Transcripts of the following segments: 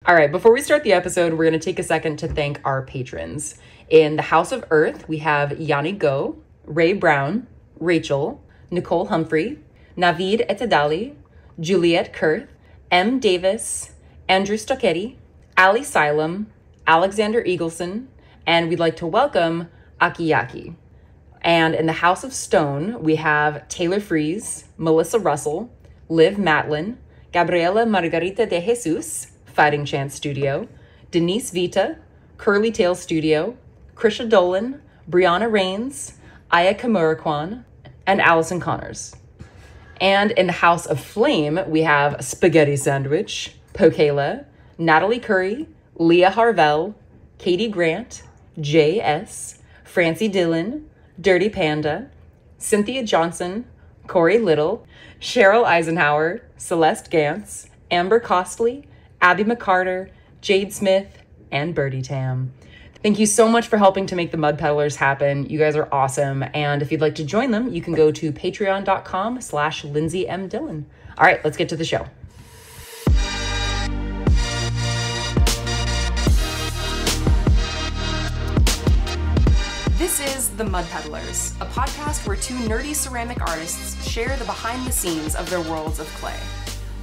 All right, before we start the episode, we're going to take a second to thank our patrons. In the House of Earth, we have Yanni Go, Ray Brown, Rachel, Nicole Humphrey, Navid Etedali, Juliette Kurth, M. Davis, Andrew Stocchetti, Ali Silem, Alexander Eagleson, and we'd like to welcome Akiyaki. And in the House of Stone, we have Taylor Freeze, Melissa Russell, Liv Matlin, Gabriela Margarita de Jesus, Fighting Chance Studio, Denise Vita, Curly Tail Studio, Krisha Dolan, Brianna Rains, Aya Kamuraquan, and Allison Connors. And in the House of Flame, we have Spaghetti Sandwich, Pokela, Natalie Curry, Leah Harvell, Katie Grant, J.S., Francie Dillon, Dirty Panda, Cynthia Johnson, Corey Little, Cheryl Eisenhower, Celeste Gantz, Amber Costley, Abby McCarter, Jade Smith, and Birdie Tam. Thank you so much for helping to make the Mud Peddlers happen. You guys are awesome. And if you'd like to join them, you can go to patreon.com/Lindsey M Dillon. All right, let's get to the show. This is The Mud Peddlers, a podcast where two nerdy ceramic artists share the behind the scenes of their worlds of clay.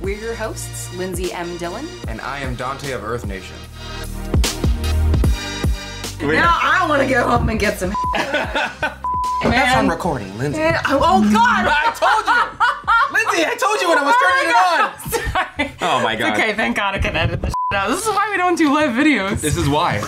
We're your hosts, Lindsey M Dillon. And I am Donte of Earth Nation. Now I want to go home and get some That's on recording, Lindsey. Oh, God! I told you! Lindsey, I told you when I was turning it on! Sorry. Oh my God. Okay, thank God I can edit this out. This is why we don't do live videos. This is why.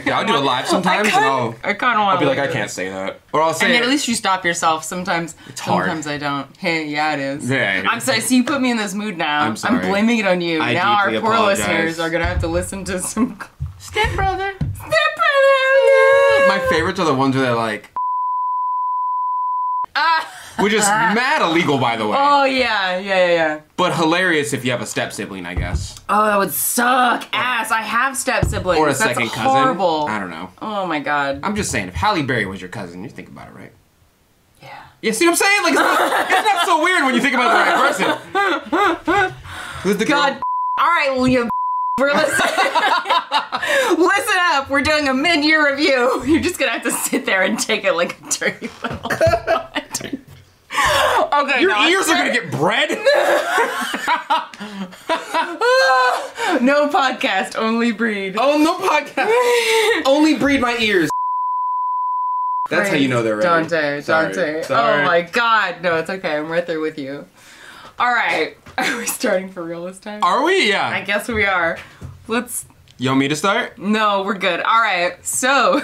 Yeah, I'll do it live sometimes and I kind of want I'll be like, I can't say that. Or I'll say I mean, at least you stop yourself. Sometimes it's hard. Sometimes I don't. Hey, yeah, it is. Yeah, I'm sorry. So you put me in this mood now. I'm sorry. I'm blaming it on you. I now our deeply poor apologize. listeners are going to have to listen to some Step brother. Stepbrother. My favorites are the ones where they're like, which is mad illegal, by the way. Oh, yeah. But hilarious if you have a step sibling, I guess. Oh, that would suck ass. I have step siblings. Or a That's second cousin. horrible. I don't know. Oh my God. I'm just saying, if Halle Berry was your cousin, you think about it, right? Yeah. Yeah, see what I'm saying? Like, it's not so weird when you think about the right person. Who's the God. girl? All right, well, you we're listening. Listen up. We're doing a mid-year review. You're just going to have to sit there and take it like a dirty little Okay, Your ears are gonna get bread? No podcast, only breed. Oh, no podcast. Only breed my ears. That's how you know they're ready. Donte. Sorry. Oh my God. No, it's okay. I'm right there with you. All right. Are we starting for real this time? Are we? Yeah. I guess we are. You want me to start? No, we're good. All right. So,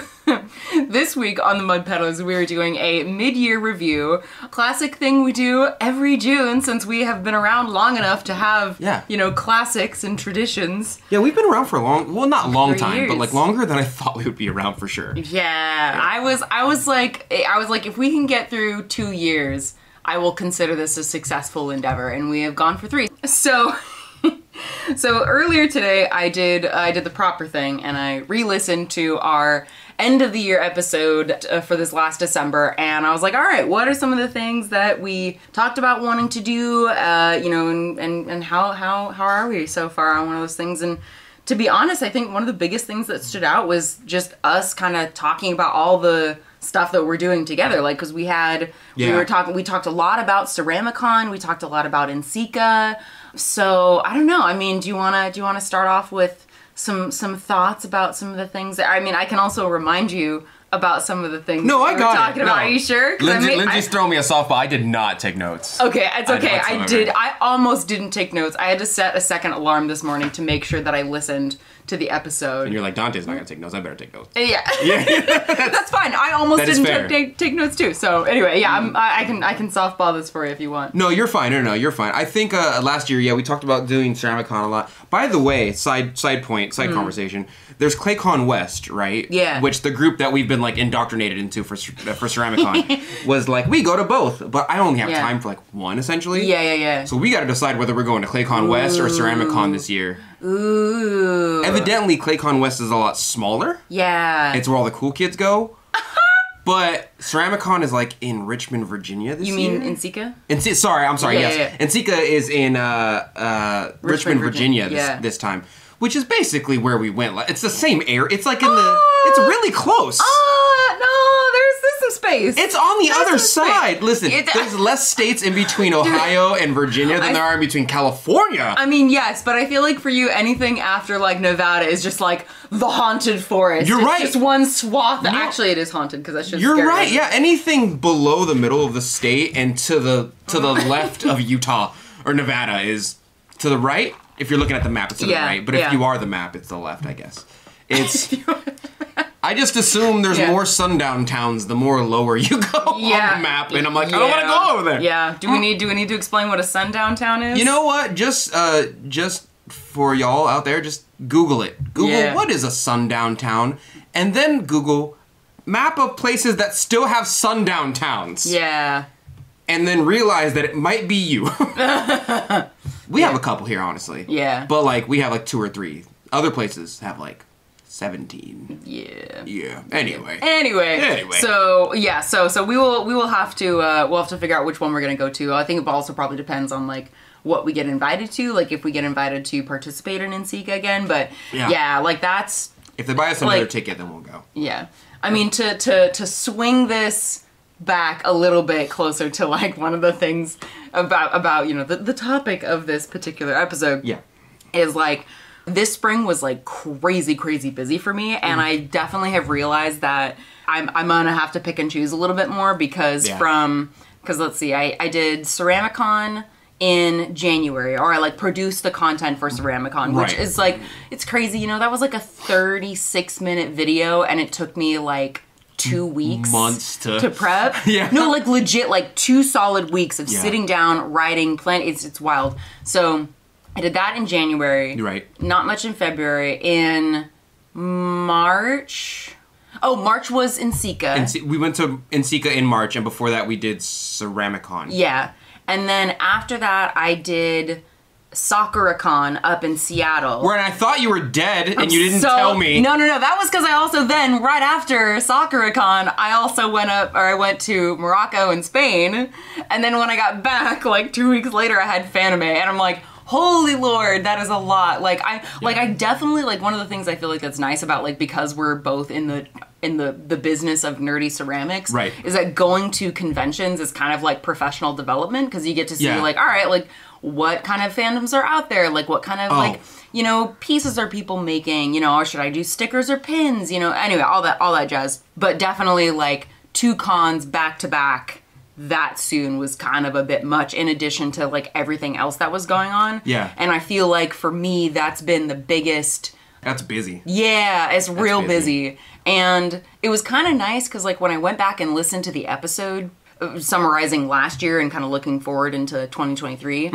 this week on the Mud Peddlers, we are doing a mid-year review. Classic thing we do every June since we have been around long enough to have, classics and traditions. Yeah, we've been around for a long, well, not a long time, years. but like longer than I thought we would be around for sure. Yeah. I was like, if we can get through 2 years, I will consider this a successful endeavor, and we have gone for 3. So earlier today, I did the proper thing, and I re-listened to our end of the year episode for this last December, and I was like, all right, what are some of the things that we talked about wanting to do, and how are we so far on one of those things? And to be honest, I think one of the biggest things that stood out was just us kind of talking about all the stuff that we're doing together, like, because we talked a lot about Ceramicon, we talked a lot about NCECA. So I don't know. I mean, do you wanna start off with some thoughts about some of the things that, I mean, I can also remind you about some of the things no, I got talking about. Are you sure? Lindsey's throwing me a softball. I did not take notes. Okay, it's okay. I almost didn't take notes. I had to set a second alarm this morning to make sure that I listened to the episode. And you're like, Dante's not gonna take notes. I better take notes. Yeah. That's fine. I almost didn't take notes too. So anyway, yeah, I can softball this for you if you want. No, you're fine. No, you're fine. I think last year, we talked about doing Ceramicon a lot. By the way, side conversation. There's ClayCon West, right? Yeah. Which the group that we've been like indoctrinated into for Ceramicon was like, we go to both, but I only have time for like one essentially. Yeah. So we got to decide whether we're going to ClayCon West or Ceramicon this year. Ooh. Evidently, ClayCon West is a lot smaller. Yeah. It's where all the cool kids go. But Ceramicon is like in Richmond, Virginia this year. You mean NCECA? Sorry, I'm sorry, yes. Yeah. NCECA is in Richmond, Virginia this time. which is basically where we went. It's the same area. It's like in the. It's really close. No, there's some space. It's on the other side. Listen, there's less states in between Ohio and Virginia than there are in between California. I mean, yes, but I feel like for you, anything after like Nevada is just like the haunted forest. You're right. It's just one swath. No. Actually, it is haunted because that's just. You're scary. right. Yeah, anything below the middle of the state and to the left of Utah or Nevada is to the right. If you're looking at the map, it's to the right. But if you are the map, it's the left, I guess. It's. I just assume there's more sundown towns the more lower you go on the map, and I'm like, I don't want to go over there. Yeah. Do we need to explain what a sundown town is? You know what? Just for y'all out there, just Google it. Google what is a sundown town, and then Google map of places that still have sundown towns. Yeah. And then realize that it might be you. We have a couple here, honestly. Yeah. But like we have like 2 or 3. Other places have like 17. Yeah. Yeah. Anyway. So yeah. So we will have to we'll have to figure out which one we're gonna go to. I think it also probably depends on like what we get invited to. Like if we get invited to participate in NSECA again. But yeah, like that's. If they buy us another ticket, then we'll go. Yeah. I mean to swing this back a little bit closer to like one of the things about you know the topic of this particular episode. Yeah. Is like. This spring was like crazy busy for me, and I definitely have realized that I'm gonna have to pick and choose a little bit more because let's see, I did Ceramicon in January, or I like produced the content for Ceramicon, which is like, it's crazy, you know, that was like a 36-minute video, and it took me like 2 weeks. Months to prep. Yeah. No, like legit, like 2 solid weeks of sitting down, writing, planning. It's wild. So I did that in January. Right. Not much in February. In March. Oh, March was NSECA. We went to NSECA in March, and before that we did Ceramicon. Yeah. And then after that, I did Soccericon up in Seattle. Where I thought you were dead, and you didn't tell me. No. That was because I also then, right after Soccericon, I also I went to Morocco and Spain. And then when I got back, like 2 weeks later, I had Fanime. And I'm like, holy Lord, that is a lot. Like I definitely, like, one of the things I feel like that's nice about, like, because we're both in the business of nerdy ceramics, right, is that going to conventions is kind of like professional development, because you get to see like, all right, like, what kind of fandoms are out there, like what kind of like, you know, pieces are people making, you know, or should I do stickers or pins, you know, anyway, all that jazz. But definitely like 2 cons back to back that soon was kind of a bit much, in addition to like everything else that was going on. Yeah. And I feel like for me, that's been the biggest. That's busy. Yeah, it's real busy. And it was kind of nice because like when I went back and listened to the episode summarizing last year and kind of looking forward into 2023,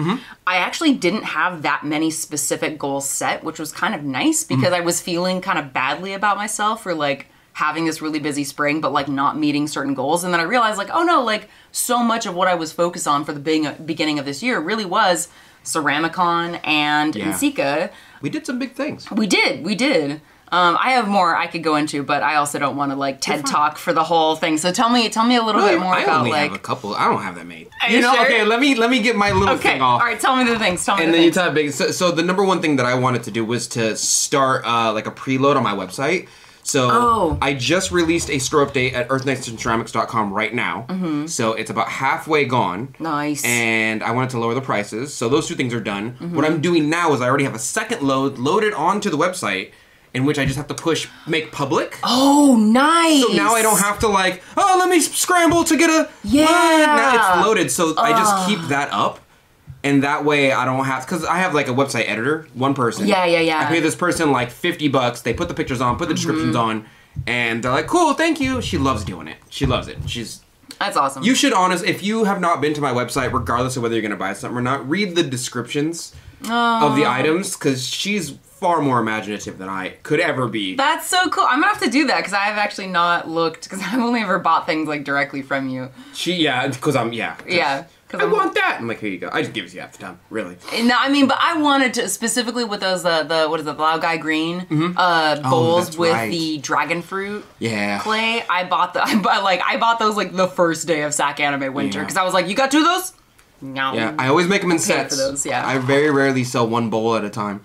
I actually didn't have that many specific goals set, which was kind of nice because I was feeling kind of badly about myself for like having this really busy spring, but like not meeting certain goals. And then I realized like, oh no, like so much of what I was focused on for the beginning of this year really was Ceramicon and NSECA. We did some big things. We did. I have more I could go into, but I also don't want to like TED Talk for the whole thing. So tell me a little bit more about I only like have a couple. I don't have that many. You know, sure? Okay, let me get my little thing off. All right, tell me the things. And then you tell me big. So the number one thing that I wanted to do was to start like a preload on my website. So I just released a store update at earthnationceramics.com right now. So it's about halfway gone. Nice. And I wanted to lower the prices. So those 2 things are done. What I'm doing now is I already have a second load loaded onto the website, in which I just have to push make public. Oh, nice. So now I don't have to like, let me scramble to get a yeah. Now it's loaded. So I just keep that up. And that way I don't have, because I have like a website editor, one person. Yeah. I pay this person like $50. They put the pictures on, put the descriptions on, and they're like, cool, thank you. She loves doing it. She loves it. That's awesome. You should, if you have not been to my website, regardless of whether you're going to buy something or not, read the descriptions of the items, because she's far more imaginative than I could ever be. That's so cool. I'm gonna have to do that, because I've actually not looked, because I've only ever bought things like directly from you. Because I'm. I want that. I'm like, here you go. I just give it to you half the time, really. No, I mean, but I wanted to, specifically with those, the Blau Guy Green bowls with the dragon fruit clay. I bought those like the first day of SAC Anime Winter, because I was like, you got 2 of those? No. Yeah, I always make them in sets. For those, I very rarely sell 1 bowl at a time.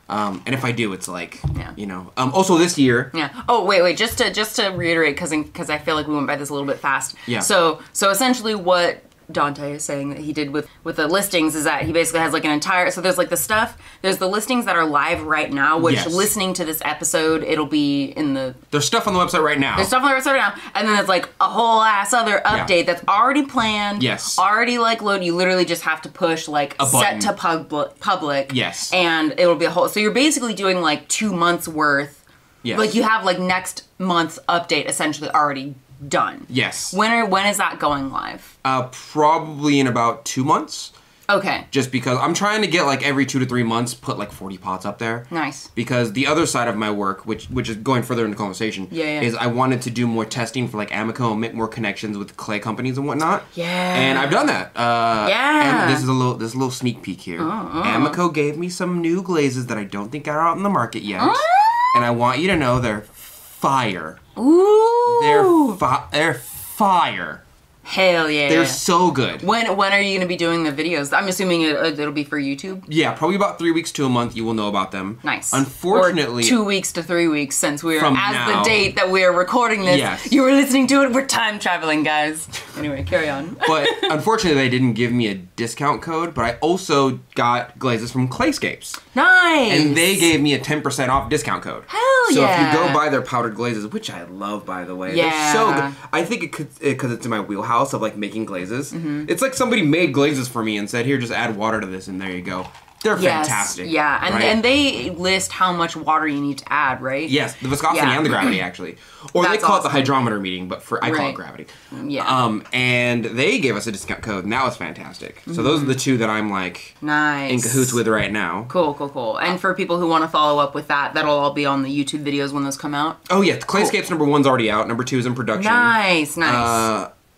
And if I do, it's like, you know. Also this year. Yeah. Oh, wait. Just to reiterate, because I feel like we went by this a little bit fast. Yeah. So essentially what Donte is saying that he did with the listings is that he basically has like an entire, so there's like there's the listings that are live right now, which listening to this episode, it'll be in the... There's stuff on the website right now. There's stuff on the website right now. And then there's like a whole ass other update that's already planned. Yes. Already like loaded. You literally just have to push like a set button. to public. Yes. And it'll be a whole, so you're basically doing like 2 months worth. Yes. Like you have like next month's update essentially already done. Yes. When is that going live? Probably in about 2 months. Okay. Just because I'm trying to get like every 2 to 3 months, put like 40 pots up there. Nice. Because the other side of my work, which is going further into conversation, is I wanted to do more testing for like Amico and make more connections with clay companies and whatnot. Yeah. And I've done that. And this is a little sneak peek here. Amico gave me some new glazes that I don't think are out in the market yet. And I want you to know they're fire. Ooh. They're fire. Hell yeah. They're so good. When are you going to be doing the videos? I'm assuming it'll be for YouTube? Yeah, probably about 3 weeks to a month you will know about them. Nice. Unfortunately... Or 2 weeks to 3 weeks since we're... From as now. the date that we're recording this, you were listening to it, we're time traveling, guys. Anyway, carry on. But unfortunately they didn't give me a discount code, but I also got glazes from Clayscapes. Nice! And they gave me a 10% off discount code. Hell so yeah! So if you go buy their powdered glazes, which I love by the way, they're so good. I think because it's in my wheelhouse of like making glazes. It's like somebody made glazes for me and said, here, just add water to this and there you go. They're fantastic. Yeah, and, right? and they list how much water you need to add, right? Yes, the viscosity and the gravity, actually. Or That's they call it awesome. the hydrometer meeting, but I call it gravity. Yeah. And they gave us a discount code, and that was fantastic. So those are the two that I'm, like, in cahoots with right now. Cool. And for people who want to follow up with that, that'll all be on the YouTube videos when those come out? Oh, yeah. Clayscapes number 1's already out. Number 2 is in production. Nice.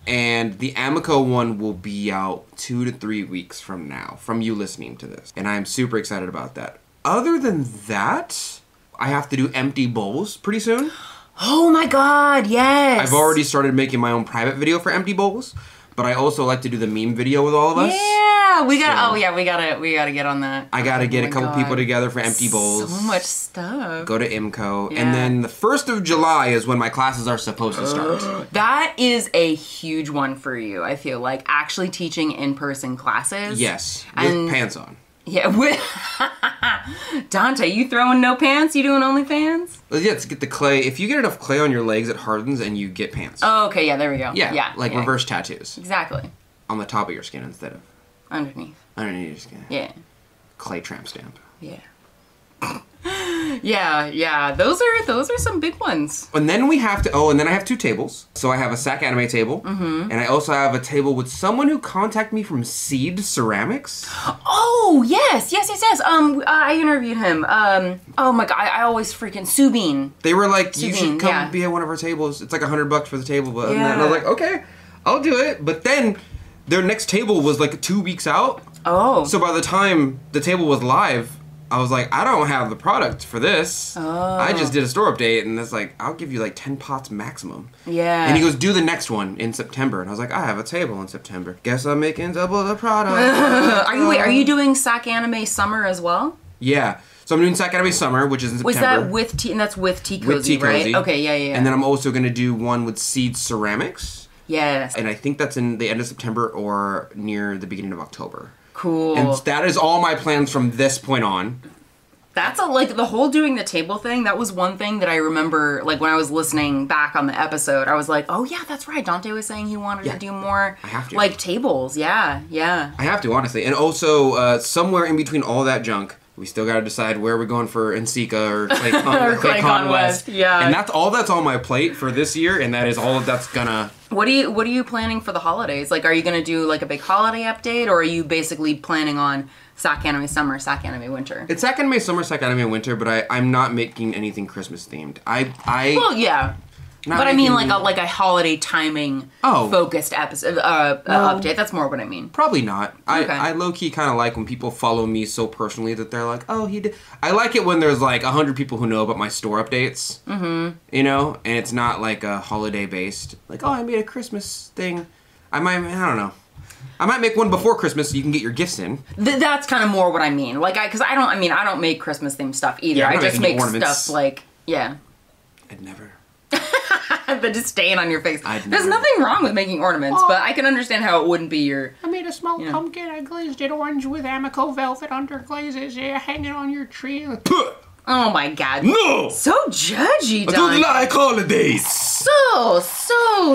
And the Amico one will be out 2 to 3 weeks from now, from you listening to this. And I'm super excited about that. Other than that, I have to do empty bowls pretty soon. Oh my god, yes! I've already started making my own private video for empty bowls, but I also like to do the meme video with all of us. Yeah, we gotta get on that. I gotta get a couple people together for empty bowls. So much stuff. Go to IMCO. And then the 1st of July is when my classes are supposed to start. That is a huge one for you, I feel like. Actually teaching in-person classes. Yes. With pants on. Yeah. Donte, you throwing no pants? You doing OnlyFans? Yeah, to get the clay. If you get enough clay on your legs, it hardens and you get pants. Oh, okay. Yeah, there we go. Yeah. Reverse tattoos. Exactly. On the top of your skin instead of... Underneath your skin. Yeah. Clay tramp stamp. Yeah. Yeah. Those are some big ones. And then we have to... Oh, and then I have 2 tables. So I have a Sac Anime table. And I also have a table with someone who contacted me from Seed Ceramics. Oh, yes. I interviewed him. Oh my god, I always freaking... Subin. They were like, you should come be at one of our tables. It's like $100 for the table. But and I was like, okay, I'll do it. But then their next table was like 2 weeks out. Oh. So by the time the table was live... I was like, I don't have the product for this. I just did a store update, and it's like, I'll give you like 10 pots maximum. Yeah. And he goes, do the next one in September. And I was like, I have a table in September. Guess I'm making double the product. Are you doing Sac Anime Summer as well? Yeah. So I'm doing Sac Anime Summer, which is in September. Was that with T? And that's with T Cozy, right? Okay, yeah. And then I'm also going to do one with Seed Ceramics. Yes. And I think that's in the end of September or near the beginning of October. Cool. And that is all my plans from this point on. That's the whole doing the table thing, that was one thing that I remember, like, when I was listening back on the episode, I was like, oh yeah, that's right, Donte was saying he wanted to do more, I have to. like, tables, yeah. I have to, honestly. And also, somewhere in between all that junk, we still gotta decide where we're going for NCECA or ClayCon West. Yeah. And that's on my plate for this year, and that is all that's gonna... What are you planning for the holidays? Like, are you gonna do, like, a big holiday update, or are you basically planning on Sac Anime Summer, Sac Anime Winter? It's Sac Anime Summer, Sac Anime Winter, but I'm not making anything Christmas themed. Well, yeah. But I mean, like a holiday timing focused episode update. That's more what I mean. Probably not. Okay. I low key kind of like when people follow me so personally that they're like, oh, he did. I like it when there's like 100 people who know about my store updates. Mm-hmm. You know, and it's not like a holiday based. Like, oh, I made a Christmas thing. I don't know. I might make one before Christmas so you can get your gifts in. That's kind of more what I mean. Like, because I don't make Christmas themed stuff either. Yeah, I just make ornaments. stuff like, yeah. I'd never. But just staying on your face. I'd There's never. nothing wrong with making ornaments, but I can understand how it wouldn't be your... I made a small pumpkin. I glazed it orange with Amico velvet underglazes, hanging on your tree. Oh my god. No! So judgy, I Don. don't like holidays. So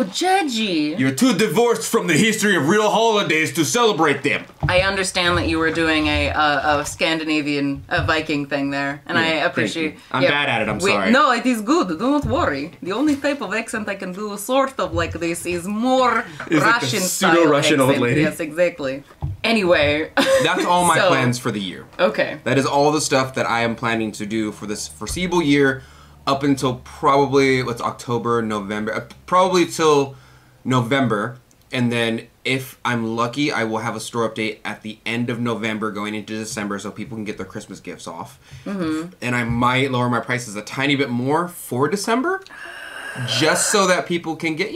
judgy. You're too divorced from the history of real holidays to celebrate them. I understand that you were doing a Scandinavian, a Viking thing there, and I appreciate. I'm bad at it. I'm sorry. No, it is good. Don't worry. The only type of accent I can do, sort of like this, is more Russian style. Pseudo-Russian old accent. lady. Yes, exactly. Anyway. That's all my plans for the year. Okay. That is all the stuff that I am planning to do for this foreseeable year, up until probably October, November, probably till November, and then if I'm lucky, I will have a store update at the end of November going into December so people can get their Christmas gifts off. Mm-hmm. And I might lower my prices a tiny bit more for December, just so that people can get,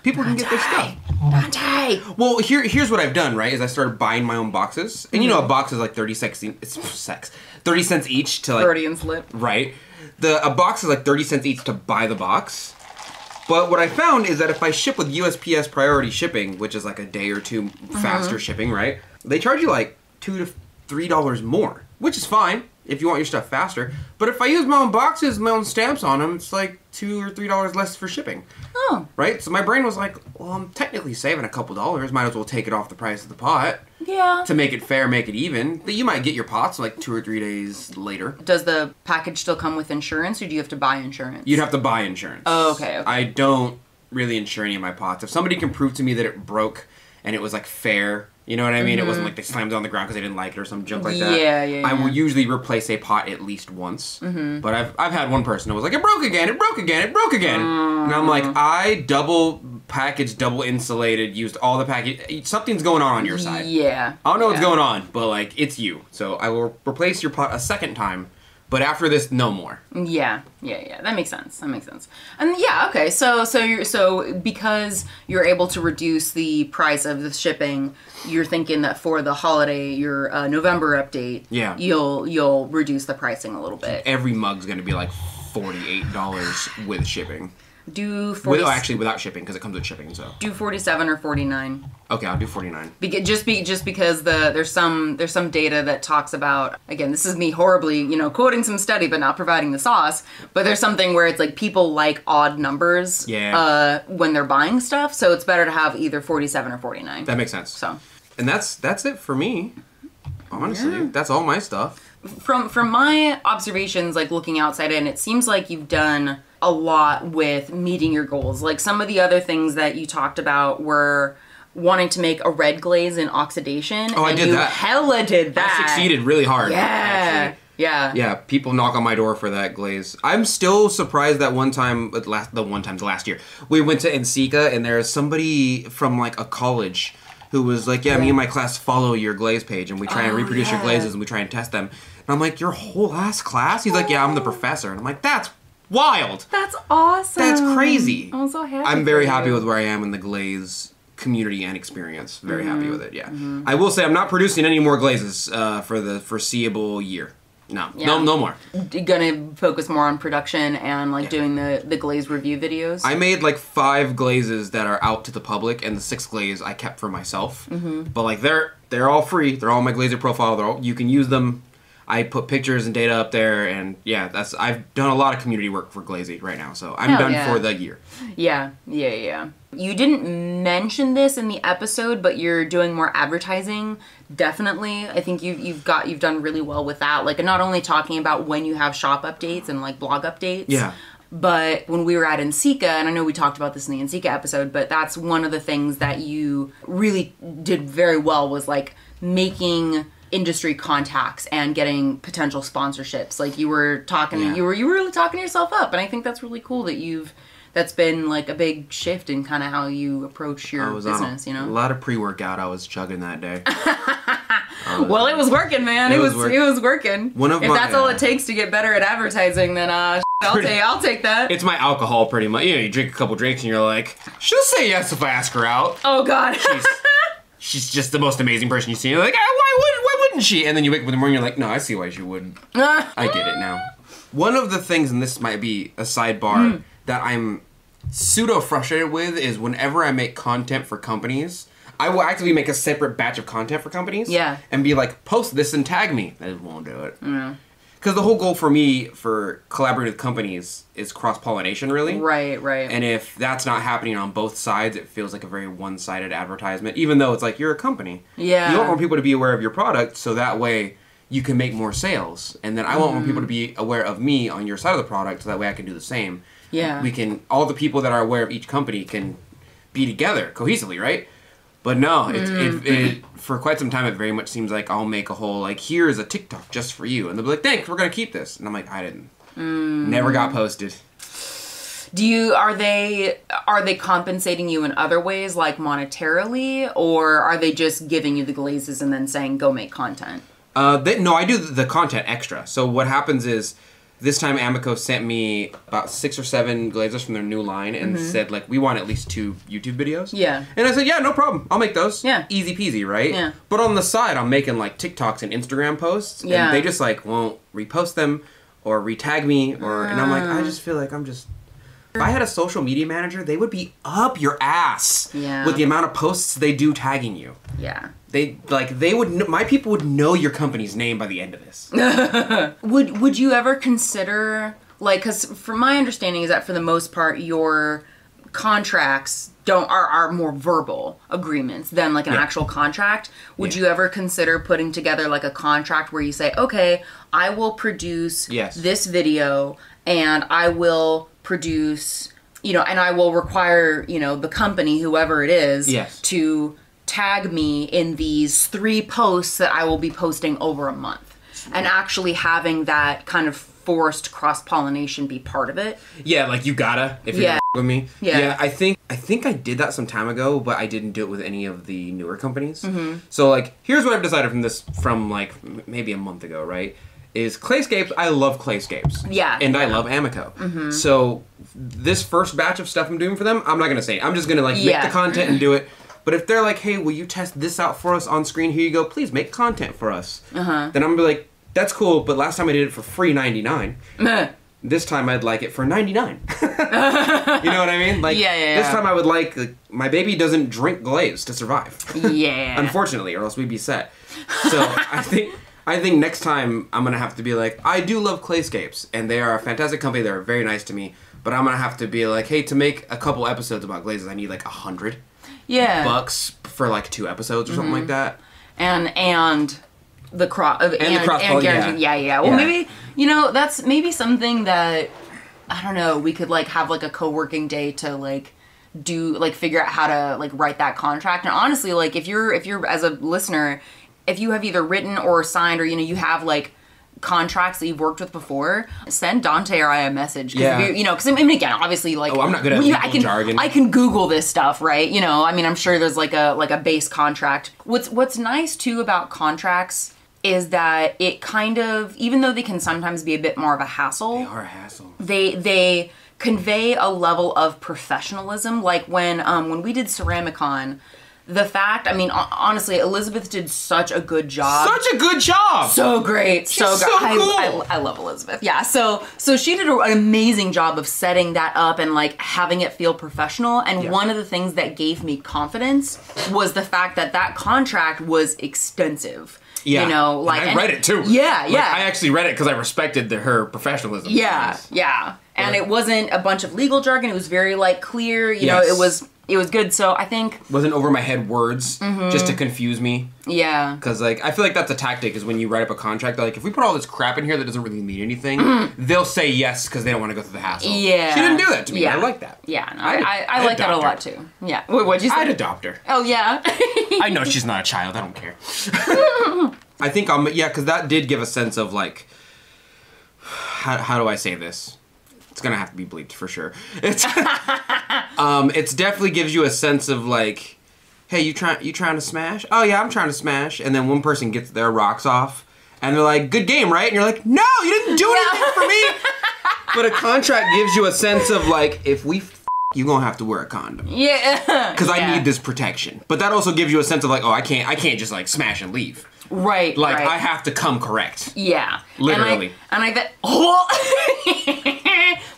people can get their stuff. Donte! Well, here's what I've done, right, is I started buying my own boxes. And a box is like 30 cents each to like... Freudian slip. Right. A box is like 30 cents each to buy the box. But what I found is that if I ship with USPS priority shipping, which is like a day or two faster shipping, right? They charge you like $2 to $3 more, which is fine if you want your stuff faster. But if I use my own boxes, my own stamps on them, it's like $2 or $3 less for shipping. Oh. Right? So my brain was like, well, I'm technically saving a couple dollars. Might as well take it off the price of the pot. Yeah. To make it fair, make it even. You might get your pots like 2 or 3 days later. Does the package still come with insurance, or do you have to buy insurance? You'd have to buy insurance. Oh, okay. I don't really insure any of my pots. If somebody can prove to me that it broke and it was like fair, you know what I mean? It wasn't like they slammed it on the ground because they didn't like it or some junk like that. Yeah. I will usually replace a pot at least once. But I've had one person who was like, it broke again. And I'm like, I double packaged, double insulated, used all the package. Something's going on your side. Yeah. I don't know what's going on, but like, it's you. So I will replace your pot a second time. But after this, no more. Yeah. That makes sense. And yeah, okay. So because you're able to reduce the price of the shipping, you're thinking that for the holiday, your November update, you'll reduce the pricing a little bit. Every mug's going to be like $48 with shipping. Do 40... actually, without shipping, because it comes with shipping, so. Do 47 or 49. Okay, I'll do 49. Just because there's some data that talks about, again, this is me horribly, quoting some study but not providing the sauce, but there's something where it's like people like odd numbers when they're buying stuff, so it's better to have either 47 or 49. That makes sense. So. And that's it for me. Honestly, that's all my stuff. From my observations, like looking outside in, it seems like you've done a lot with meeting your goals. Like some of the other things that you talked about were wanting to make a red glaze in oxidation. Oh, I did that. Hella did that. I succeeded really hard. Yeah. Actually. Yeah, people knock on my door for that glaze. I'm still surprised that the last year, we went to Ensika and there's somebody from like a college who was like, me and my class follow your glaze page and we try and reproduce your glazes and we try and test them. And I'm like, your whole ass class? He's like, yeah, I'm the professor. And I'm like, that's wild. That's awesome. That's crazy. I'm so happy. I'm very happy with where I am in the glaze community and experience. Very happy with it, yeah. I will say I'm not producing any more glazes for the foreseeable year. No, no more. Gonna focus more on production and like doing the glaze review videos. I made like 5 glazes that are out to the public, and the 6th glaze I kept for myself. But like they're all free. They're all my glazer profile. You can use them. I put pictures and data up there, and I've done a lot of community work for Glazy right now, so I'm done for the year. Yeah. You didn't mention this in the episode, but you're doing more advertising. Definitely, I think you've done really well with that. Like not only talking about when you have shop updates and like blog updates. Yeah. But when we were at Ensika, and I know we talked about this in the Ensika episode, but that's one of the things that you really did very well was like making industry contacts and getting potential sponsorships. Like you were talking, you were really talking yourself up, and I think that's really cool that that's been like a big shift in kind of how you approach your business. A lot of pre-workout I was chugging that day. Well, it was working, man. It was working. If that's all it takes to get better at advertising, then I'll take that. It's my alcohol, pretty much. You drink a couple drinks and you're like, she'll say yes if I ask her out. Oh God. she's just the most amazing person you see. You're like, why wouldn't she? And then you wake up in the morning, you're like, no, I see why she wouldn't. I get it now. One of the things, and this might be a sidebar, that I'm pseudo frustrated with is whenever I make content for companies, I will actively make a separate batch of content for companies. Yeah. And be like, post this and tag me. I just won't do it. Because the whole goal for me for collaborative companies is cross-pollination, really. Right. And if that's not happening on both sides, it feels like a very one-sided advertisement, even though it's like, you're a company. Yeah. You want more people to be aware of your product, so that way you can make more sales. And then I want more people to be aware of me on your side of the product, so that way I can do the same. Yeah. All the people that are aware of each company can be together cohesively, right? But no, it for quite some time, it very much seems like I'll make a whole, like, here's a TikTok just for you. And they'll be like, thanks, we're going to keep this. And I'm like, I didn't. Never got posted. Are they compensating you in other ways, like monetarily, or are they just giving you the glazes and then saying, go make content? No, I do the content extra. So what happens is, this time Amico sent me about 6 or 7 glazes from their new line and said, like, we want at least 2 YouTube videos. Yeah. And I said, yeah, no problem. I'll make those. Yeah. Easy peasy, right? Yeah. But on the side, I'm making, like, TikToks and Instagram posts. Yeah. And they just, like, won't repost them or retag me. And I'm like, I just feel like I'm just... If I had a social media manager, they would be up your ass with the amount of posts they do tagging you. Yeah. My people would know your company's name by the end of this. Would you ever consider, like, because from my understanding is that for the most part your contracts are more verbal agreements than like an actual contract. Would you ever consider putting together like a contract where you say, okay, I will produce this video and I will produce, and I will require, the company, whoever it is, to tag me in these 3 posts that I will be posting over a month, and actually having that kind of forced cross-pollination be part of it. Yeah, like you gotta, if you're gonna with me. Yeah, I think I did that some time ago, but I didn't do it with any of the newer companies. So like, here's what I've decided from like maybe a month ago, right? Is Clayscapes, I love Clayscapes. Yeah. And I love Amico. So this first batch of stuff I'm doing for them, I'm not going to say it. I'm just going to like make the content and do it. But if they're like, hey, will you test this out for us on screen? Here you go. Please make content for us. Then I'm going to be like, that's cool, but last time I did it for free $99. This time I'd like it for $99. You know what I mean? Like, this time I would like, my baby doesn't drink glaze to survive. Unfortunately, or else we'd be set. So I think next time I'm going to have to be like, I do love Clayscapes, and they are a fantastic company. They're very nice to me. But I'm going to have to be like, hey, to make a couple episodes about glazes, I need like $100 bucks for like 2 episodes or something like that. And the cross guarantee. Well, maybe, that's maybe something that, I don't know, we could like have like a co-working day to like do, like figure out how to like write that contract. And honestly, like if you're as a listener, if you have either written or signed or, you have like contracts that you've worked with before, send Donte or I a message. Because, I mean, again, obviously, like... Oh, I'm not good at legal jargon. I can Google this stuff, right? I mean, I'm sure there's like a base contract. What's nice, too, about contracts is that it kind of, even though they can sometimes be a bit more of a hassle... They are a hassle. They convey a level of professionalism. Like when we did Ceramicon... The fact, I mean, honestly, Elizabeth did such a good job. Such a good job! So great. She's so cool. I love Elizabeth. Yeah, so she did an amazing job of setting that up and, like, having it feel professional. And one of the things that gave me confidence was the fact that contract was extensive. Yeah. I read it, too. Yeah. I actually read it because I respected her professionalism. Yeah. And it wasn't a bunch of legal jargon. It was very, like, clear. It was good, so I think... Wasn't over my head words, just to confuse me. Yeah. Because, like, I feel like that's a tactic, is when you write up a contract, like, if we put all this crap in here that doesn't really mean anything, they'll say yes because they don't want to go through the hassle. Yeah. She didn't do that to me. Yeah. I like that. Yeah, no, I like that a lot, too. Yeah. What'd you say? I'd adopt her. Oh, yeah? I know she's not a child. I don't care. I think because that did give a sense of, like, how do I say this? It's gonna have to be bleeped for sure. It's definitely gives you a sense of like, hey, you trying to smash? Oh yeah, I'm trying to smash. And then one person gets their rocks off, and they're like, good game, right? And you're like, no, you didn't do anything for me. But a contract gives you a sense of like, if we you're gonna have to wear a condom. Yeah. Because I need this protection. But that also gives you a sense of like, oh, I can't just like smash and leave. Right. Like, right. I have to come correct. Yeah. Literally. And I bet. Oh!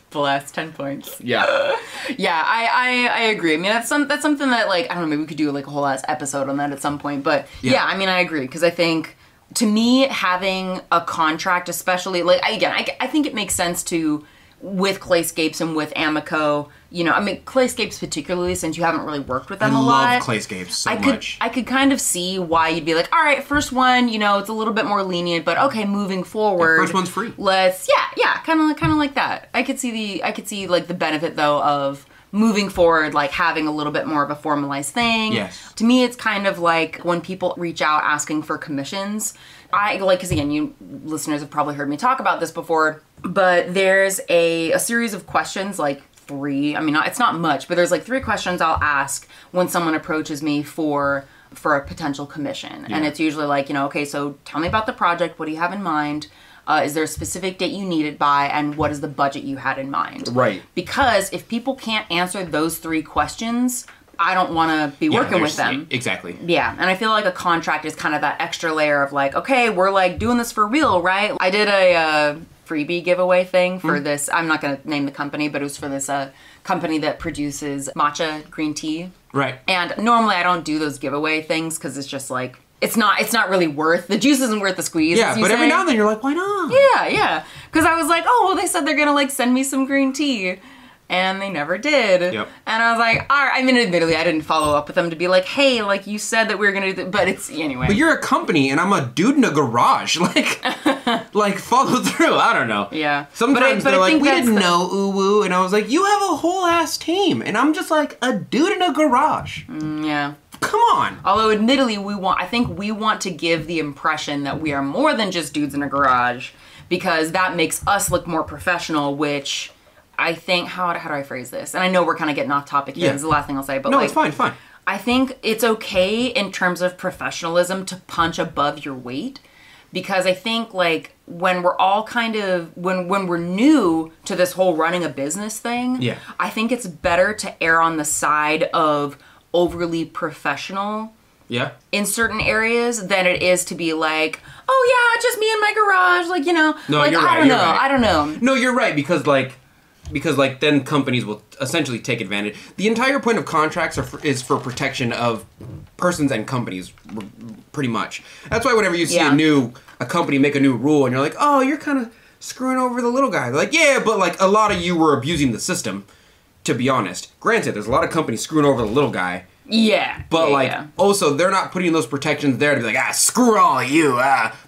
Bless, 10 points. Yeah. Yeah, I agree. I mean, that's something that, like, I don't know, maybe we could do like a whole ass episode on that at some point. But yeah, I mean, I agree. Because I think, to me, having a contract, especially, like, I think it makes sense to, with Clayscapes and with Amico, you know, I mean, Clayscapes particularly, since you haven't really worked with them a lot. I love Clayscapes so much. I could kind of see why you'd be like, all right, first one, you know, it's a little bit more lenient, but okay, moving forward. First one's free. Kind of like that. I could see like the benefit though of moving forward, like having a little bit more of a formalized thing. Yes. To me, it's kind of like when people reach out asking for commissions. Because again, you listeners have probably heard me talk about this before, but there's a series of questions, like 3. I mean, it's not much, but there's like 3 questions I'll ask when someone approaches me for a potential commission. Yeah. And it's usually like, you know, okay, so tell me about the project. What do you have in mind? Is there a specific date you need it by? And what is the budget you had in mind? Right. Because if people can't answer those 3 questions, I don't want to be working with them. Exactly. Yeah, and I feel like a contract is kind of that extra layer of like, okay, we're like doing this for real, right? I did a freebie giveaway thing for this. I'm not going to name the company, but it was for this company that produces matcha green tea. Right. And normally I don't do those giveaway things because it's just like, it's not really worth, the juice isn't worth the squeeze. Yeah, but every now and then you're like, why not? Yeah. Because I was like, oh, well, they said they're going to like send me some green tea. And they never did. Yep. And I was like, all right. I mean, admittedly, I didn't follow up with them to be like, hey, like, you said that we were going to do that. But it's, anyway. But you're a company, and I'm a dude in a garage. Like follow through. I don't know. Yeah. Sometimes they're like, we didn't know, ooh-woo. And I was like, you have a whole-ass team. And I'm just like, a dude in a garage. Yeah. Come on. Although, admittedly, I think we want to give the impression that we are more than just dudes in a garage. Because that makes us look more professional, which... I think, how do I phrase this? And I know we're kind of getting off topic here. Yeah. This is the last thing I'll say. But no, it's fine. I think it's okay in terms of professionalism to punch above your weight. Because I think, like, when we're all kind of, when we're new to this whole running a business thing, I think it's better to err on the side of overly professional in certain areas than it is to be like, oh, yeah, just me in my garage. Like, you know, no, like, you're right, I don't know. No, you're right. Because then companies will essentially take advantage. The entire point of contracts is for protection of persons and companies, pretty much. That's why whenever you see a company make a new rule and you're like, oh, you're kind of screwing over the little guy. They're like, yeah, but like a lot of you were abusing the system, to be honest. Granted, there's a lot of companies screwing over the little guy. Yeah. But also they're not putting those protections there to be like, screw all of you.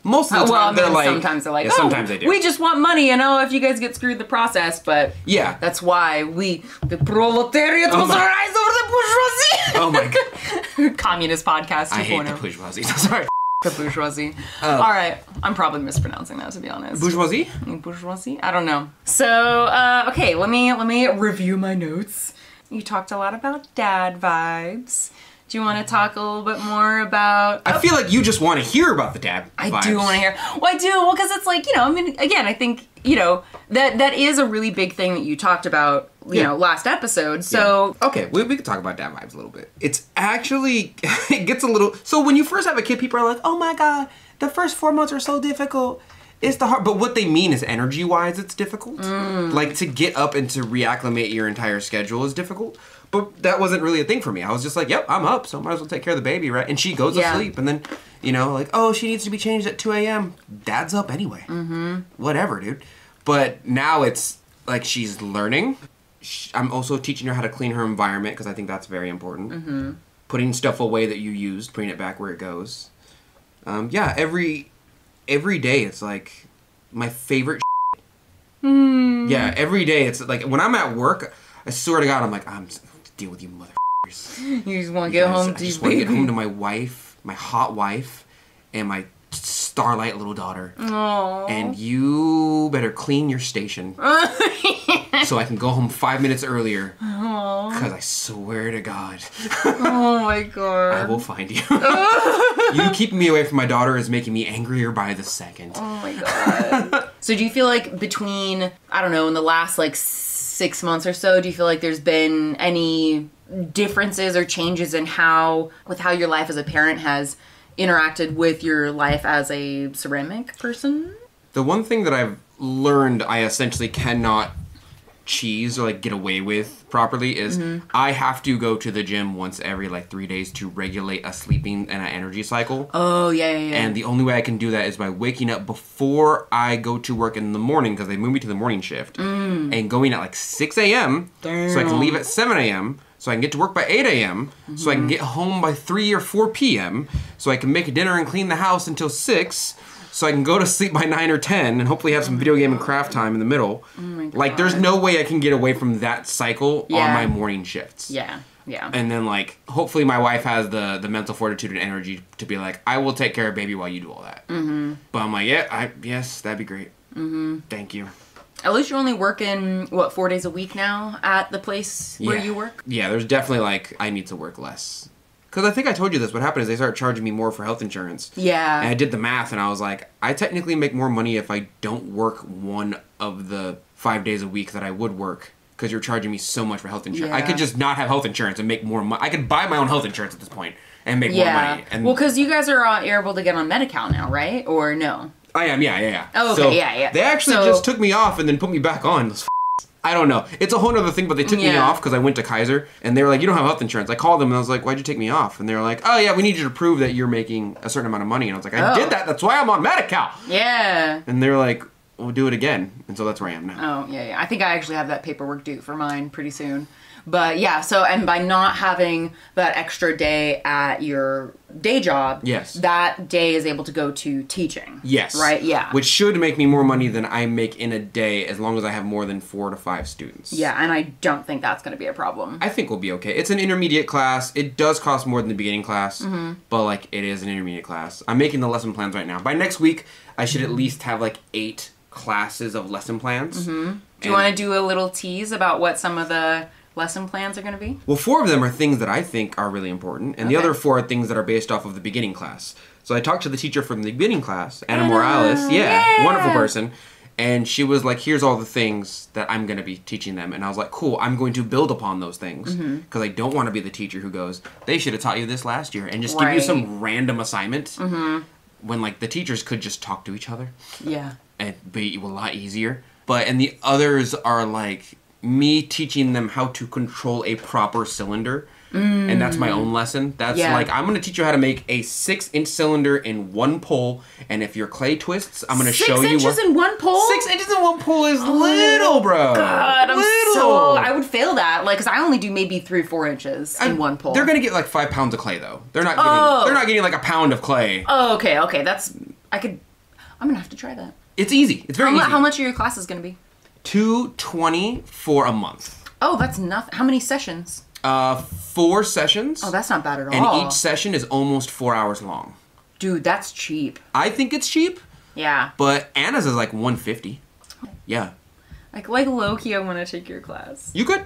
Most of the time sometimes they're like, sometimes they do. We just want money, you know, if you guys get screwed the process, but that's why the proletariat will rise over the bourgeoisie. Oh my god. Communist podcast 2.0. I hate the bourgeoisie. Sorry. The bourgeoisie. All right. I'm probably mispronouncing that, to be honest. Bourgeoisie? Bourgeoisie? I don't know. So, okay, let me review my notes. You talked a lot about dad vibes. Do you want to talk a little bit more about... I feel like you just want to hear about the dad vibes. I do want to hear... Well, I do. Well, because it's like, you know, I mean, again, I think, you know, that is a really big thing that you talked about, you know, last episode. So... Yeah. Okay, we can talk about dad vibes a little bit. It's actually... it gets a little... So when you first have a kid, people are like, oh my god, the first 4 months are so difficult. It's the hard... But what they mean is energy-wise, it's difficult. Like, to get up and to reacclimate your entire schedule is difficult. But that wasn't really a thing for me. I was just like, yep, I'm up, so I might as well take care of the baby, right? And she goes to sleep, and then, you know, like, oh, she needs to be changed at 2 a.m. Dad's up anyway. Mm-hmm. Whatever, dude. But now it's, like, she's learning. I'm also teaching her how to clean her environment, because I think that's very important. Mm-hmm. Putting stuff away that you used, putting it back where it goes. Every day it's, like, my favorite Yeah, every day it's, like, when I'm at work, I swear to God, I'm like, I'm... deal with you motherfuckers. You just want to get home to I just want to get home to my wife, my hot wife, and my starlight little daughter. Aww. And you better clean your station so I can go home 5 minutes earlier. Because I swear to God. Oh my God. I will find you. You keeping me away from my daughter is making me angrier by the second. Oh my God. So do you feel like between, I don't know, in the last like 6 months or so, do you feel like there's been any differences or changes in how your life as a parent has interacted with your life as a ceramic person? The one thing that I've learned I essentially cannot cheese or like get away with properly is I have to go to the gym once every like 3 days to regulate a sleeping and an energy cycle. Oh, yeah. And the only way I can do that is by waking up before I go to work in the morning, because they move me to the morning shift, and going at like 6 a.m. so I can leave at 7 a.m. so I can get to work by 8 a.m. so I can get home by 3 or 4 p.m. so I can make dinner and clean the house until 6 so I can go to sleep by 9 or 10 and hopefully have some video game and craft time in the middle. Oh my God. Like, there's no way I can get away from that cycle on my morning shifts. Yeah. And then, like, hopefully my wife has the mental fortitude and energy to be like, I will take care of baby while you do all that. But I'm like, yes, that'd be great. Thank you. At least you're only working, 4 days a week now at the place where you work? Yeah, there's definitely, like, I need to work less. Because I think I told you this. What happened is they started charging me more for health insurance. Yeah. And I did the math, and I was like, I technically make more money if I don't work one of the 5 days a week that I would work, because you're charging me so much for health insurance. Yeah. I could just not have health insurance and make more money. I could buy my own health insurance at this point and make more money. And well, because you guys are able to get on Medi-Cal now, right? Or no? I am, yeah. Oh, okay, so yeah. They actually just took me off and then put me back on. Those I don't know. It's a whole other thing, but they took me off because I went to Kaiser, and they were like, you don't have health insurance. I called them, and I was like, why'd you take me off? And they were like, oh, yeah, we need you to prove that you're making a certain amount of money. And I was like, I did that. That's why I'm on Medi-Cal. Yeah. And they were like, we'll do it again. And so that's where I am now. Oh, yeah. I think I actually have that paperwork due for mine pretty soon. But yeah, so, and by not having that extra day at your day job, that day is able to go to teaching. Yes. Right? Yeah. Which should make me more money than I make in a day as long as I have more than 4 to 5 students. Yeah, and I don't think that's going to be a problem. I think we'll be okay. It's an intermediate class. It does cost more than the beginning class, but like it is an intermediate class. I'm making the lesson plans right now. By next week, I should at least have like 8 classes of lesson plans. Do you want to do a little tease about what some of the lesson plans are going to be? Well, 4 of them are things that I think are really important, and the other 4 are things that are based off of the beginning class. So I talked to the teacher from the beginning class, Anna Morales. Yeah, wonderful person. And she was like, here's all the things that I'm going to be teaching them. And I was like, cool, I'm going to build upon those things. Because I don't want to be the teacher who goes, they should have taught you this last year. And just give you some random assignment. When, like, the teachers could just talk to each other. Yeah. And be a lot easier. And the others are, like, me teaching them how to control a proper cylinder. And that's my own lesson. That's like, I'm going to teach you how to make a 6-inch cylinder in 1 pull. And if your clay twists, I'm going to show you 6 inches in 1 pull? 6 inches in 1 pull is little, bro. God, I would fail that. Like, because I only do maybe 3 or 4 inches in 1 pull. They're going to get like 5 pounds of clay, though. They're not getting like a pound of clay. Oh, okay. I'm going to have to try that. It's easy. It's very easy. How much are your classes going to be? $220 for a month. Oh, that's nothing. How many sessions? 4 sessions. Oh, that's not bad at all. And each session is almost 4 hours long. Dude, that's cheap. I think it's cheap. Yeah. But Anna's is like $150. Yeah. Like low-key, I want to take your class. You could.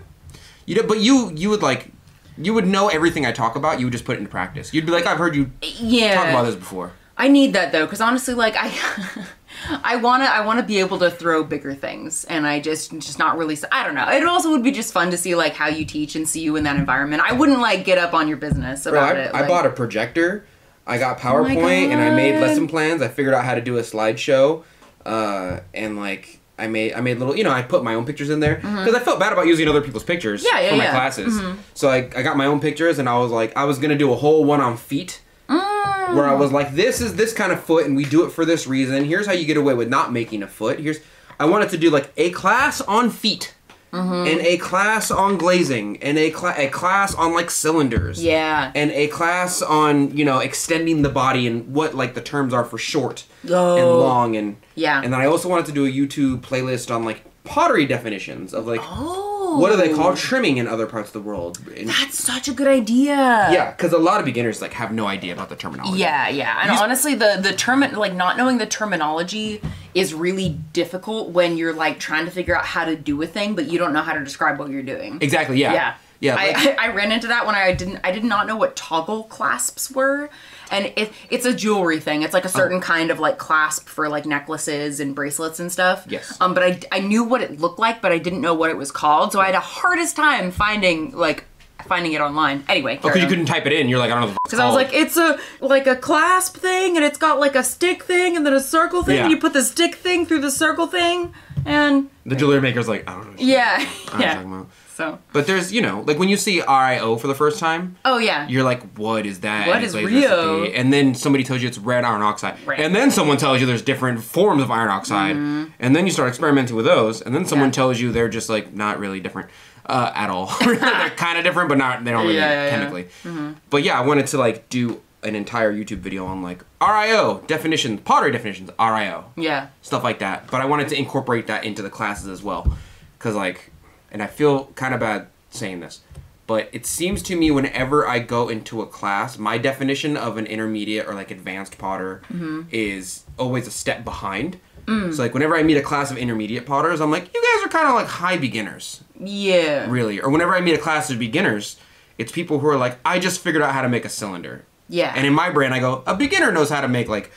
But you would like, you would know everything I talk about. You would just put it into practice. You'd be like, I've heard you talk about this before. I need that though, because honestly, like I wanna be able to throw bigger things, and I just not really. I don't know. It also would be just fun to see like how you teach and see you in that environment. I wouldn't like get up on your business about it. I bought a projector. I got PowerPoint and I made lesson plans. I figured out how to do a slideshow, and like I made little. I put my own pictures in there because I felt bad about using other people's pictures for my classes. So I got my own pictures, and I was like, I was gonna do a whole one on feet. Where I was like, this is this kind of foot, and we do it for this reason. Here's how you get away with not making a foot. I wanted to do like a class on feet, and a class on glazing, and a class on like cylinders. Yeah. And a class on, extending the body and what like the terms are for short and long. And then I also wanted to do a YouTube playlist on like pottery definitions of like, what do they call trimming in other parts of the world? That's such a good idea. Yeah, because a lot of beginners like have no idea about the terminology. Yeah. And honestly, the not knowing the terminology is really difficult when you're like trying to figure out how to do a thing, but you don't know how to describe what you're doing. Exactly. Yeah. Yeah, I ran into that when I did not know what toggle clasps were. And it's a jewelry thing. It's like a certain kind of like clasp for like necklaces and bracelets and stuff. Yes. But I knew what it looked like, but I didn't know what it was called. So I had a hardest time finding it online. Anyway. Because you couldn't type it in. You're like, I don't know the Because I was like, it's a clasp thing, and it's got like a stick thing, and then a circle thing, and you put the stick thing through the circle thing, and... The jewelry maker's like, I don't know what you're talking about. So. But there's, like when you see RIO for the first time. Oh, yeah. You're like, what is that? What is Rio? And then somebody tells you it's red iron oxide. Right. And then someone tells you there's different forms of iron oxide. Mm-hmm. And then you start experimenting with those. And then someone tells you they're just like not really different at all. They're kind of different, but they don't really chemically. Mm-hmm. But yeah, I wanted to like do an entire YouTube video on like RIO definitions, pottery definitions, RIO. Yeah. Stuff like that. But I wanted to incorporate that into the classes as well. Because like... And I feel kind of bad saying this, but it seems to me whenever I go into a class, my definition of an intermediate or like advanced potter is always a step behind. So like whenever I meet a class of intermediate potters, I'm like, you guys are kind of like high beginners. Yeah. Really. Or whenever I meet a class of beginners, it's people who are like, I just figured out how to make a cylinder. Yeah. And in my brain, I go, a beginner knows how to make like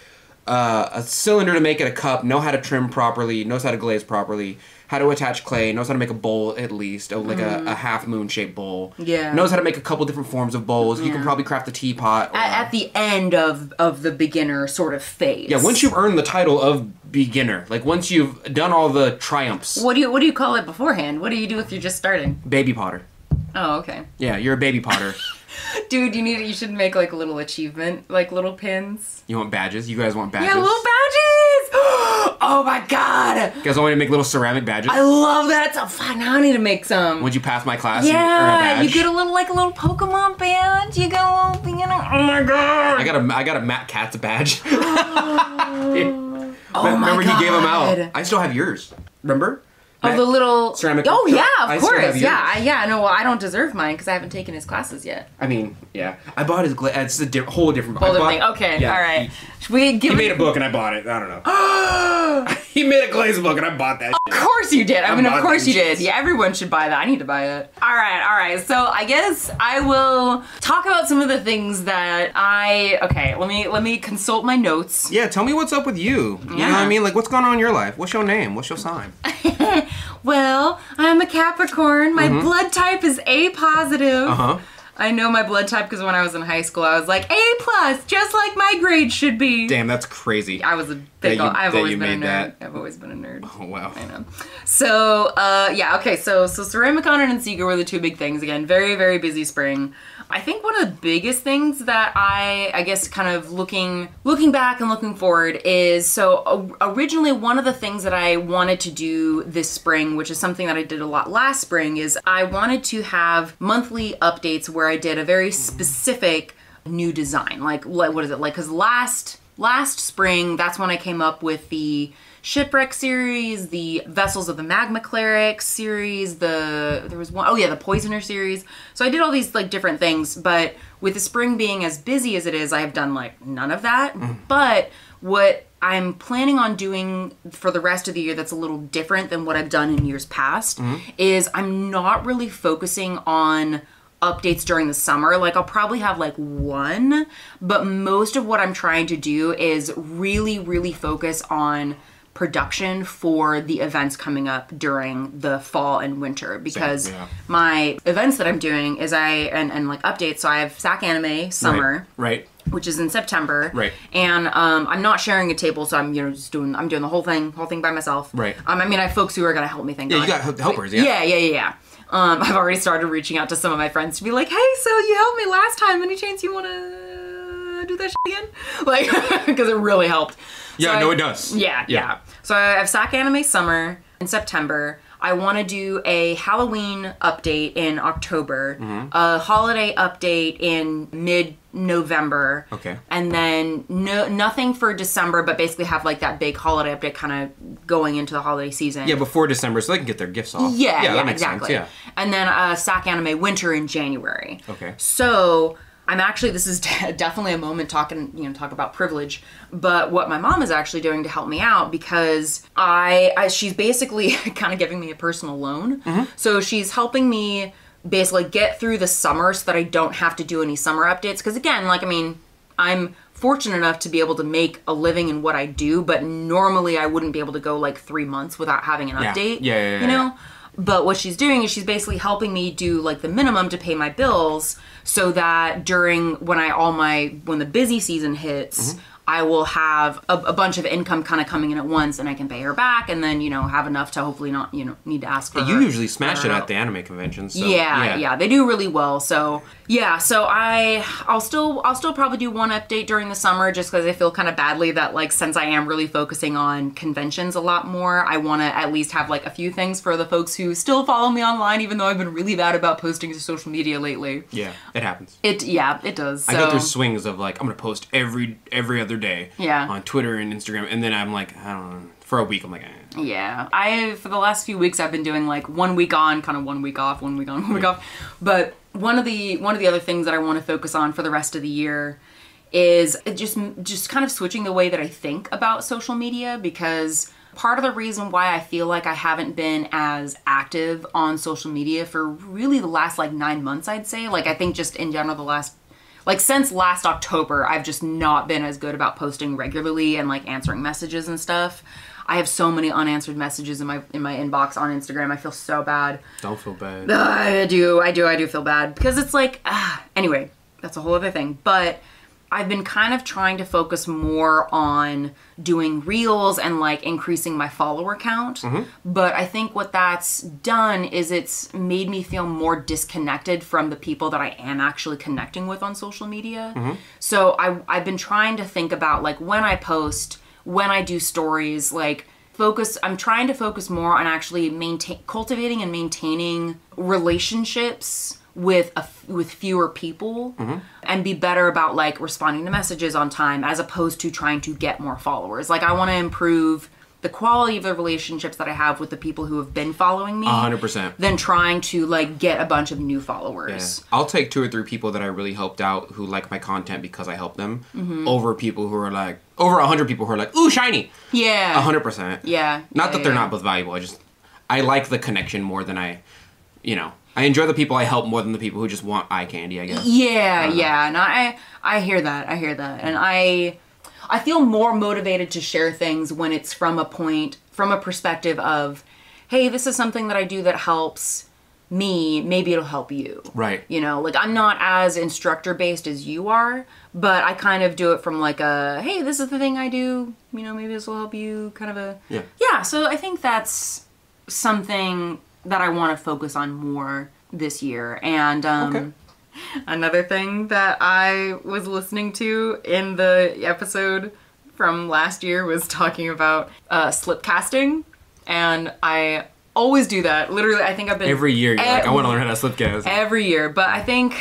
a cylinder to make it a cup, know how to trim properly, knows how to glaze properly, how to attach clay, knows how to make a bowl at least, like a half moon shaped bowl. Yeah. Knows how to make a couple different forms of bowls. Yeah. You can probably craft a teapot. At the end of the beginner sort of phase. Yeah, once you've earned the title of beginner, like once you've done all the triumphs. What do you call it beforehand? What do you do if you're just starting? Baby potter. Oh, okay. Yeah, you're a baby potter. Dude, you should make like a little achievement, like little pins. You want badges? You guys want badges? Yeah, little badges! Oh my god! You guys want me to make little ceramic badges? I love that. So fun. Now I need to make some. Would you pass my class? Yeah, and earn a badge? you get a little Pokemon badge. You go, oh my god! I got a Matt Katz badge. Oh my Remember god! he gave them out. I still have yours. Remember? Oh, the little ceramic. Oh yeah, of course. Yeah. Yeah. No, well, I don't deserve mine because I haven't taken his classes yet. I mean, yeah. I bought his. It's a whole different. Whole different thing. Okay. Yeah, all right. Should we give? He made a book and I bought it. I don't know. He made a glaze book and I bought that. Of course you did. I mean, of course you did. Yeah, everyone should buy that. I need to buy it. All right. So I guess I will talk about some of the things that Okay. Let me consult my notes. Yeah. Tell me what's up with you. You know what I mean? Like, what's going on in your life? What's your name? What's your sign? Well, I'm a Capricorn. My blood type is A positive. Uh-huh. I know my blood type because when I was in high school, I was like, A plus, just like my grades should be. Damn, that's crazy. I was a big I've always been a nerd. I've always been a nerd. Oh, wow. I know. So, okay, so Ceramicon and Seeger were the two big things. Again, very, very busy spring. I think one of the biggest things that I guess kind of looking back and looking forward is, so originally one of the things that I wanted to do this spring, which is something that I did a lot last spring, is I wanted to have monthly updates where I did a very specific new design. Like what is it? Like, because last spring, that's when I came up with the Shipwreck series, the Vessels of the Magma Cleric series, the Poisoner series. So I did all these like different things, but with the spring being as busy as it is, I have done like none of that. But what I'm planning on doing for the rest of the year that's a little different than what I've done in years past is I'm not really focusing on updates during the summer. Like, I'll probably have like one, but most of what I'm trying to do is really, really focus on production for the events coming up during the fall and winter, because my events that I'm doing is and like updates. So I have SAC Anime Summer, right, which is in September, right, and I'm not sharing a table, so I'm I'm doing the whole thing by myself, right. I mean, I have folks who are gonna help me. Thank God. You got helpers, yeah. I've already started reaching out to some of my friends to be like, hey, so you helped me last time. Any chance you want to do that shit again? Like, because it really helped. Yeah, so it does. Yeah. So I have SAC Anime Summer in September. I want to do a Halloween update in October, a holiday update in mid-November. Okay. And then nothing for December, but basically have like that big holiday update kind of going into the holiday season. Yeah, before December, so they can get their gifts off. Yeah, that makes exactly. sense, yeah. And then SAC Anime Winter in January. Okay. So I'm actually, this is definitely a moment talk about privilege, but what my mom is actually doing to help me out, because she's basically kind of giving me a personal loan. So she's helping me basically get through the summer so that I don't have to do any summer updates. Because again, like, I mean, I'm fortunate enough to be able to make a living in what I do, but normally I wouldn't be able to go like 3 months without having an update. Yeah. You know? But what she's doing is she's basically helping me do like the minimum to pay my bills so that during when the busy season hits, I will have a bunch of income kind of coming in at once, and I can pay her back, and then, you know, have enough to hopefully not, you know, need to ask for her. You usually smash it at the anime conventions. So, yeah, they do really well. So yeah, so I'll still probably do one update during the summer, just because I feel kind of badly that, like, since I am really focusing on conventions a lot more, I want to at least have like a few things for the folks who still follow me online, even though I've been really bad about posting to social media lately. Yeah, it happens. It does. So. I go through swings of like, I'm gonna post every other day on Twitter and Instagram, and then I'm like, I don't know, for a week I'm like, eh. Yeah, for the last few weeks I've been doing like 1 week on, kind of 1 week off, 1 week on, 1 week off. But one of the other things that I want to focus on for the rest of the year is just kind of switching the way that I think about social media, because part of the reason why I feel like I haven't been as active on social media for really the last like 9 months, I'd say, like, I think just in general since last October, I've just not been as good about posting regularly and like answering messages and stuff. I have so many unanswered messages in my inbox on Instagram. I feel so bad. Don't feel bad. I do feel bad, because it's like, anyway, that's a whole other thing. But I've been kind of trying to focus more on doing reels and like increasing my follower count. But I think what that's done is it's made me feel more disconnected from the people that I am actually connecting with on social media. So I've been trying to think about, like, when I post, when I do stories, like, I'm trying to focus more on actually cultivating and maintaining relationships with fewer people, and be better about like responding to messages on time, as opposed to trying to get more followers. Like, I want to improve the quality of the relationships that I have with the people who have been following me 100% than trying to like get a bunch of new followers. I'll take 2 or 3 people that I really helped out who like my content because I helped them, over people who are like over 100 people who are like, ooh, shiny. 100%. Not that they're not both valuable. I like the connection more than I enjoy the people I help more than the people who just want eye candy, I guess. And I hear that. And I feel more motivated to share things when it's from a perspective of, hey, this is something that I do that helps me, maybe it'll help you. Right. You know, like, I'm not as instructor based as you are, but I kind of do it from like a, hey, this is the thing I do, you know, maybe this will help you, kind of a... Yeah, so I think that's something that I want to focus on more this year. And another thing that I was listening to in the episode from last year was talking about slip casting, and I always do that. Literally, I think I've been... Every year, you're like, I want to learn how to slip cast. Every year, but I think...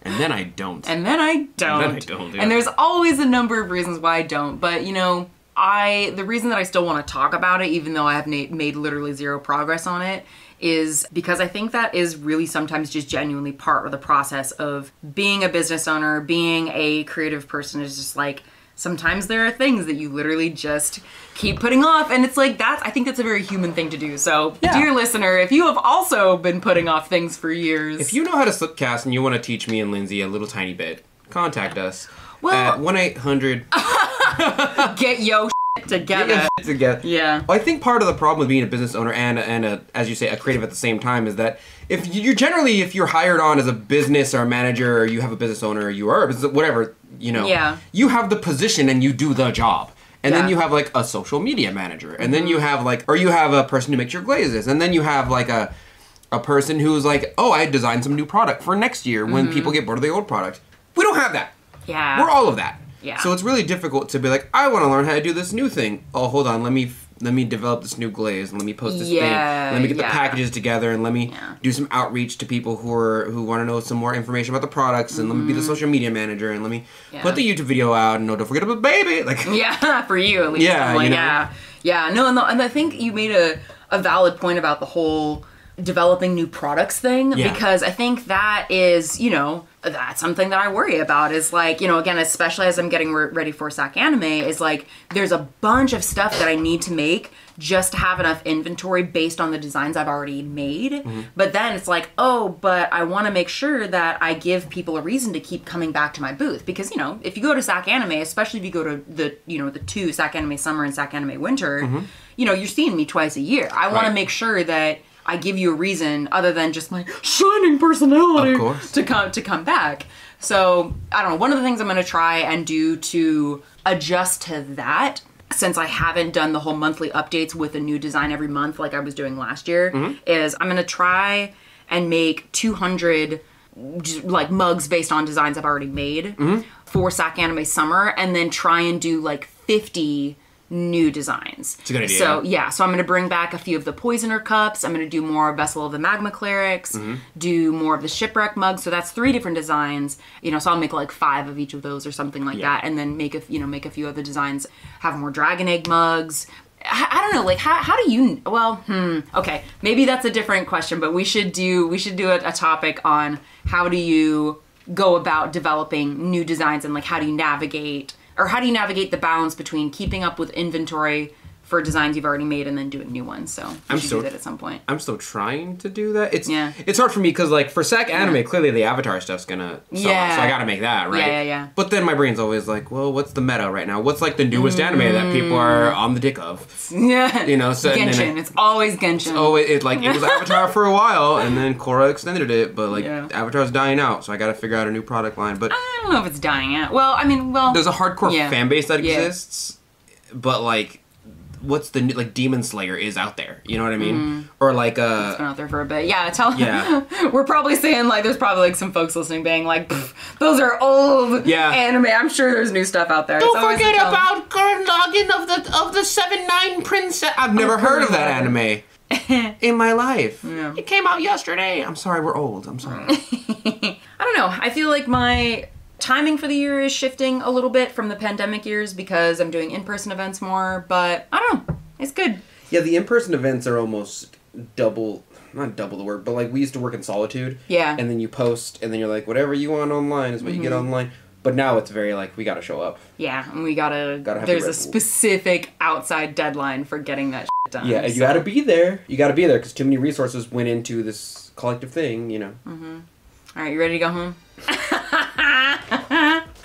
And then I don't. And then I don't. Yeah. And there's always a number of reasons why I don't, but, you know, the reason that I still want to talk about it, even though I have made literally zero progress on it, is because I think that is really sometimes just genuinely part of the process of being a business owner, being a creative person, is just like, sometimes there are things that you literally just keep putting off, and it's like, I think that's a very human thing to do. So, dear listener, if you have also been putting off things for years... If you know how to slip cast and you want to teach me and Lindsey a little tiny bit, contact us at 1-800... Get yo together. Yeah. Well, I think part of the problem with being a business owner and a, as you say, a creative at the same time is that if you're hired on as a business or a manager, or you have a business owner, or you are a business, whatever, you know, you have the position and you do the job. And then you have like a social media manager, and then you have like, or you have a person who makes your glazes, and then you have like a person who's like, oh, I designed some new product for next year when people get bored of the old product. We don't have that. Yeah. We're all of that. Yeah. So it's really difficult to be like, I want to learn how to do this new thing. Oh, hold on, let me develop this new glaze, and let me post this thing. Let me get the packages together, and let me do some outreach to people who want to know some more information about the products, and let me be the social media manager, and let me put the YouTube video out, and don't forget about the baby. Like, for you at least. Yeah, like, no, and I think you made a valid point about the whole developing new products thing, because I think that is, you know, that's something that I worry about is like, you know, again, especially as I'm getting ready for SAC Anime, is like there's a bunch of stuff that I need to make just to have enough inventory based on the designs I've already made. But then it's like, oh, but I want to make sure that I give people a reason to keep coming back to my booth, because, you know, if you go to SAC Anime, especially if you go to the, you know, the 2 SAC Anime Summer and SAC Anime Winter, you know, you're seeing me twice a year. I want to make sure that I give you a reason other than just my shining personality to come back. So, I don't know, one of the things I'm going to try and do to adjust to that, since I haven't done the whole monthly updates with a new design every month like I was doing last year, is I'm going to try and make 200 like mugs based on designs I've already made for SAC Anime Summer, and then try and do like 50 new designs. It's a good idea. So yeah, so I'm going to bring back a few of the Poisoner cups. I'm going to do more Vessel of the Magma Clerics, do more of the Shipwreck mugs. So that's 3 different designs. You know, so I'll make like 5 of each of those or something like that, and then make a few other designs. Have more Dragon Egg mugs. I don't know, like how do you? Well, okay, maybe that's a different question, but we should do a topic on how do you go about developing new designs, and like how do you navigate the balance between keeping up with inventory for designs you've already made and then doing new ones. So we should do that at some point. I'm still trying to do that. It's hard for me because like for SAC Anime, clearly the Avatar stuff's gonna sell, so I gotta make that, right? Yeah. But then my brain's always like, well, what's the meta right now? What's like the newest anime that people are on the dick of? Yeah. You know, so Genshin. It's always Genshin. Oh, it was Avatar for a while, and then Korra extended it, but like Avatar's dying out, so I gotta figure out a new product line. But I don't know if it's dying out. Well, I mean, there's a hardcore fan base that exists, but like, what's the like Demon Slayer is out there, you know what I mean? Or like it's been out there for a bit. We're probably saying like there's probably like some folks listening being like, those are old anime. I'm sure there's new stuff out there. Don't forget about Gurren Lagann of the 7-9 Princess. I've never heard of that anime in my life. It came out yesterday. I'm sorry, we're old. I'm sorry. I don't know. I feel like my timing for the year is shifting a little bit from the pandemic years because I'm doing in-person events more, but I don't know. It's good. Yeah, the in-person events are almost not double the work, but like we used to work in solitude. Yeah. And then you post, and then you're like, whatever you want online is what you get online. But now it's very like, we gotta show up. Yeah, and we gotta there's a specific outside deadline for getting that shit done. Yeah, and you gotta be there. You gotta be there because too many resources went into this collective thing, you know. All right, you ready to go home?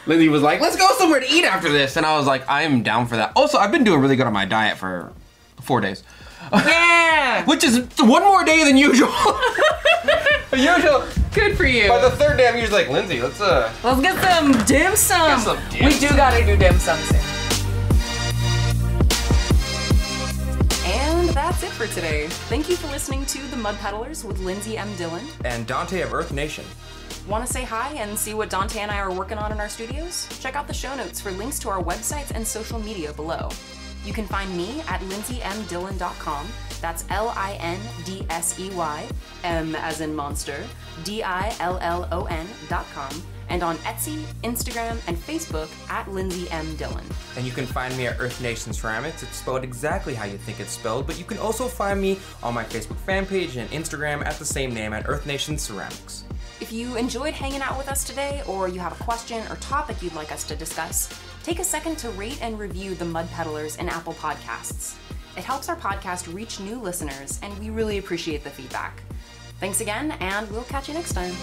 Lindsey was like, let's go somewhere to eat after this. And I was like, I am down for that. Also, I've been doing really good on my diet for 4 days. Yeah! Which is 1 more day than usual. Good for you. By the 3rd day, I'm usually like, Lindsey, let's get some dim sum. We do gotta do dim sum soon. And that's it for today. Thank you for listening to The Mud Peddlers with Lindsey M Dillon and Donte of Earth Nation. Want to say hi and see what Donte and I are working on in our studios? Check out the show notes for links to our websites and social media below. You can find me at lindseymdillon.com. That's LINDSEY, M as in monster, DILLON.com. And on Etsy, Instagram, and Facebook at Lindsey M Dillon. And you can find me at Earth Nation Ceramics. It's spelled exactly how you think it's spelled, but you can also find me on my Facebook fan page and Instagram at the same name at Earth Nation Ceramics. If you enjoyed hanging out with us today, or you have a question or topic you'd like us to discuss, take a second to rate and review The Mud Peddlers in Apple Podcasts. It helps our podcast reach new listeners, and we really appreciate the feedback. Thanks again, and we'll catch you next time.